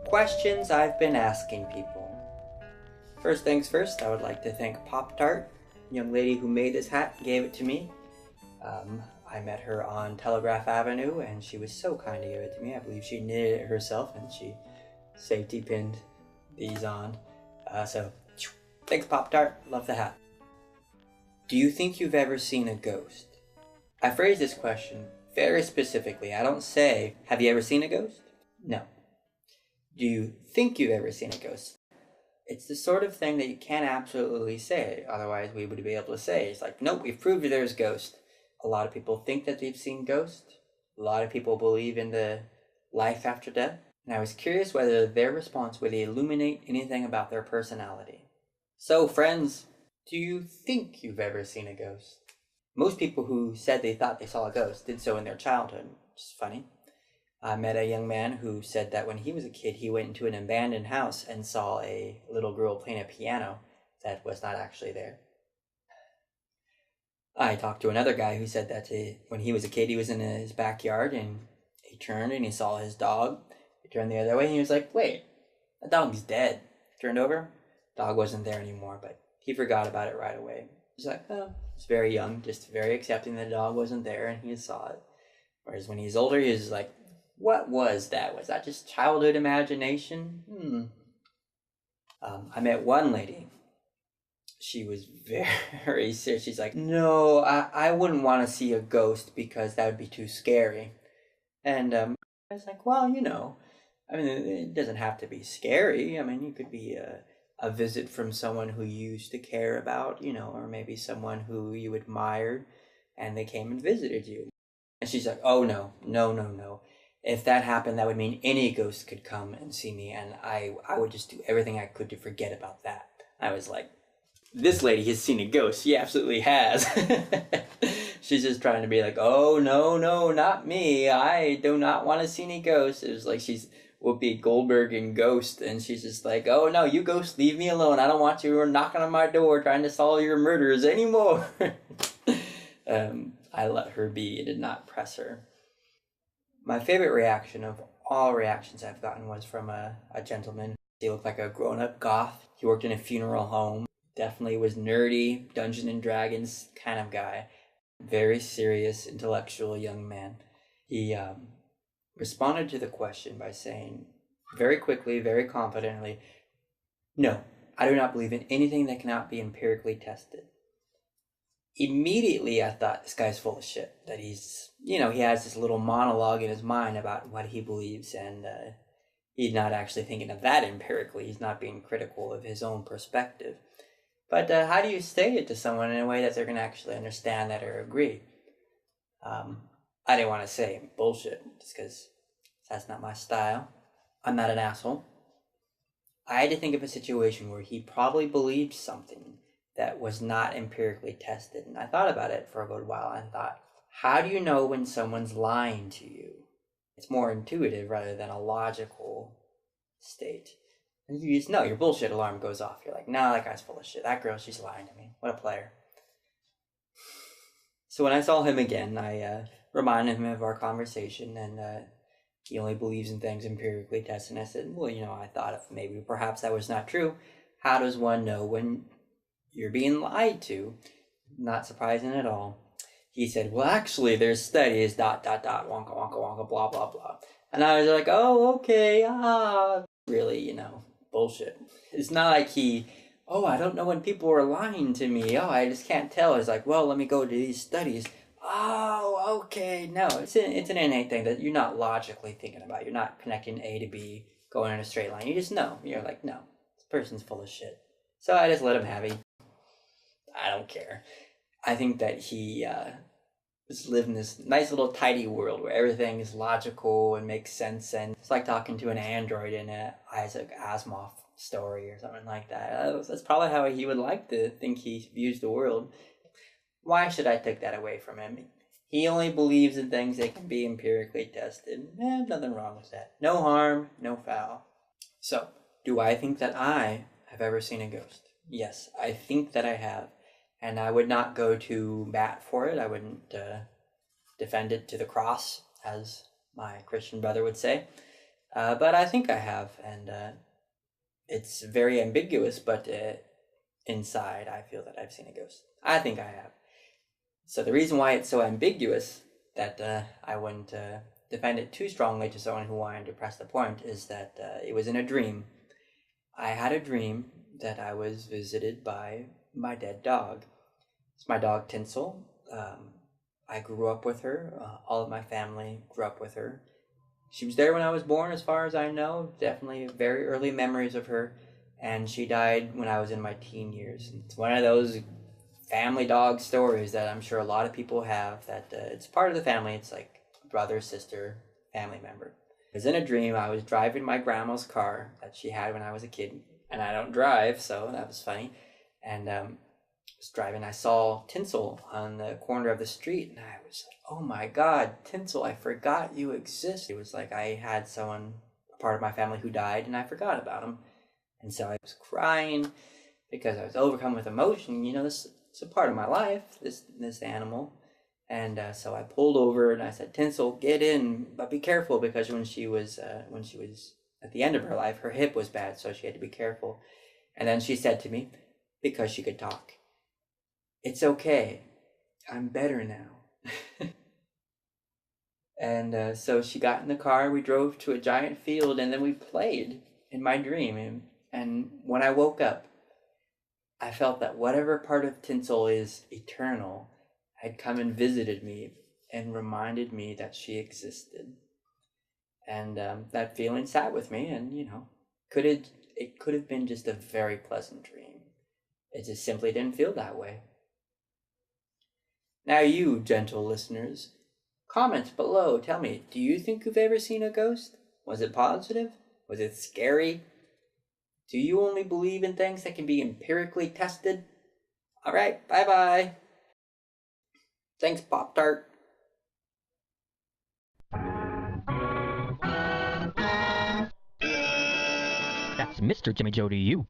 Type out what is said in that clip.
Questions I've been asking people. First things first, I would like to thank Pop Tart, the young lady who made this hat, gave it to me. I met her on Telegraph Avenue, and she was so kind to give it to me. I believe she knitted it herself, and she safety pinned these on. So, thanks Pop Tart, love the hat. Do you think you've ever seen a ghost? I phrase this question very specifically. I don't say, have you ever seen a ghost? No. Do you think you've ever seen a ghost? It's the sort of thing that you can't absolutely say, otherwise we would be able to say. It's like, nope, we've proved there's ghosts. A lot of people think that they've seen ghosts. A lot of people believe in the life after death. And I was curious whether their response would illuminate anything about their personality. So, friends, do you think you've ever seen a ghost? Most people who said they thought they saw a ghost did so in their childhood, which is funny. I met a young man who said that when he was a kid, he went into an abandoned house and saw a little girl playing a piano that was not actually there. I talked to another guy who said that when he was a kid, he was in his backyard and he turned and he saw his dog. He turned the other way and he was like, wait, that dog's dead. Turned over, dog wasn't there anymore, but he forgot about it right away. He's like, oh, he's very young, just very accepting that the dog wasn't there and he saw it. Whereas when he's older, he's like, what was that? Was that just childhood imagination? I met one lady. She was very serious. She's like, no, I wouldn't want to see a ghost because that would be too scary. And I was like, well, I mean, it doesn't have to be scary. I mean, it could be a visit from someone who you used to care about, or maybe someone who you admired and they came and visited you. And she's like, oh, no. If that happened, that would mean any ghost could come and see me, and I would just do everything I could to forget about that. I was like, this lady has seen a ghost. She absolutely has. She's just trying to be like, oh, no, not me. I do not want to see any ghosts. It was like she's Whoopi Goldberg in Ghost, and she's just like, oh, no, you ghosts, leave me alone. I don't want you knocking on my door trying to solve your murders anymore. I let her be. I did not press her. My favorite reaction of all reactions I've gotten was from a gentleman. He looked like a grown-up goth. He worked in a funeral home. Definitely was nerdy, Dungeons and Dragons kind of guy. Very serious, intellectual young man. He responded to the question by saying, very quickly, very confidently, no, I do not believe in anything that cannot be empirically tested. Immediately I thought, this guy's full of shit. That he's, he has this little monologue in his mind about what he believes, and he's not actually thinking of that empirically. He's not being critical of his own perspective. But how do you say it to someone in a way that they're going to actually understand that or agree? I didn't want to say bullshit, just because that's not my style. I'm not an asshole. I had to think of a situation where he probably believed something that was not empirically tested. And I thought about it for a good while and thought, how do you know when someone's lying to you? It's more intuitive rather than a logical state. And you just know, your bullshit alarm goes off. You're like, nah, that guy's full of shit. That girl, she's lying to me. What a player. So when I saw him again, I reminded him of our conversation, and he only believes in things empirically tested. And I said, well, I thought if maybe perhaps that was not true. How does one know when you're being lied to? Not surprising at all. He said, well, actually, there's studies, ... wonka, blah, blah, blah. And I was like, oh, okay, really, bullshit. It's not like I don't know when people are lying to me. Oh, I just can't tell. It's like, well, let me go to these studies. Oh, okay. No, it's an innate thing that you're not logically thinking about. You're not connecting A to B, going in a straight line. You just know. You're like, no, this person's full of shit. So I just let him have it. I don't care. I think that he just live in this nice little tidy world where everything is logical and makes sense, and it's like talking to an android in a Isaac Asimov story or something like that. That's probably how he would like to think he views the world. Why should I take that away from him? He only believes in things that can be empirically tested. Nothing wrong with that. No harm, no foul. So, do I think that I have ever seen a ghost? Yes, I think that I have. And I would not go to bat for it. I wouldn't defend it to the cross, as my Christian brother would say. But I think I have, and it's very ambiguous, but inside I feel that I've seen a ghost. I think I have. So the reason why it's so ambiguous that I wouldn't defend it too strongly to someone who wanted to press the point is that it was in a dream. I had a dream that I was visited by my dead dog. It's my dog Tinsel. I grew up with her. All of my family grew up with her. She was there when I was born, as far as I know. Definitely very early memories of her. And she died when I was in my teen years. It's one of those family dog stories that I'm sure a lot of people have, that it's part of the family. It's like brother, sister, family member. I was in a dream. I was driving my grandma's car that she had when I was a kid. And I don't drive, so that was funny. And I was driving. I saw Tinsel on the corner of the street. And I was like, oh my God, Tinsel, I forgot you exist. It was like I had someone, a part of my family who died, and I forgot about him. And so I was crying because I was overcome with emotion. You know, this it's a part of my life, this animal. And so I pulled over and I said, Tinsel, get in, but be careful, because when she was at the end of her life, her hip was bad, so she had to be careful. And then she said to me, because she could talk, it's okay, I'm better now. And so she got in the car, we drove to a giant field, and then we played in my dream. And when I woke up, I felt that whatever part of Tinsel is eternal had come and visited me and reminded me that she existed. And that feeling sat with me, and it could have been just a very pleasant dream. It just simply didn't feel that way. Now you, gentle listeners, comment below. Tell me, do you think you've ever seen a ghost? Was it positive? Was it scary? Do you only believe in things that can be empirically tested? Alright, bye-bye. Thanks, Pop-Tart. That's Mr. Jimmy Joe to you.